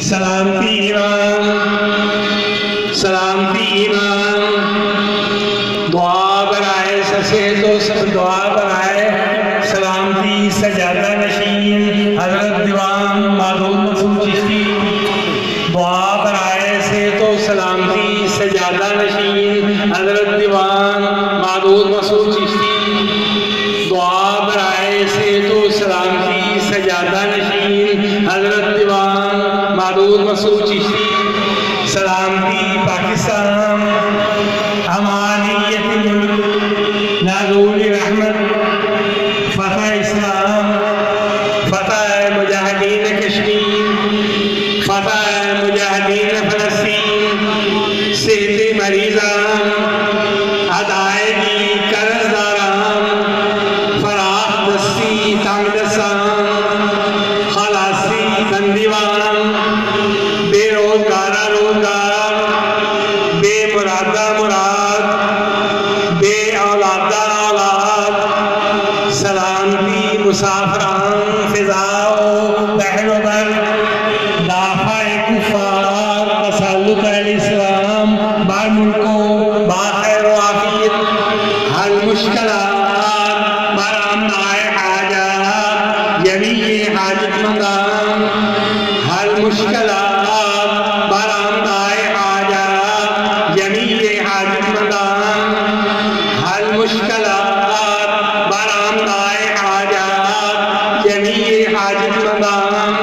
سلامتی ایمان سلامتی ایمان دعا برائے سسے تو سب دعا برائے سلامتی سجادہ نشین حضرت دیوان معدود مسعود چشتی دعا برائے سے تو سلامتی سجادہ نشین حضرت دیوان معدود مسعود چشتی دعا برائے سے تو سلامتی سجادہ نشین حضرت دیوان معدود مسعود چشتی سلامتی پاکستان امانیت ملک نازول رحمت فتح اسلام فتح مجاہدین کشمیر فتح مجاہدین فلسطین صحت مریضان ادائیگی قرض داران فراخ دستی تنگ دستان خلاصی بندیوان بے روزگارہ روزگار بے مرادہ مراد بے اولادہ اولاد سلامتی مسافران فضاؤ بحر و بر دافع کفار تسلط الاسلام بار ملکوں باخیر و عافیت حل مشکلات برآمدائے حاجات جمیع حاجت مندان حل مشکلات برآمدائے حاجات جمیع حاجت مندان حل مشکلات برآمدائے حاجات جمیع حاجت مندان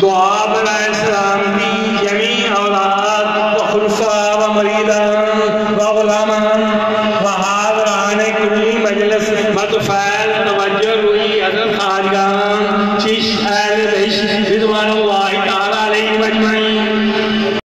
دعا برائے سلامتی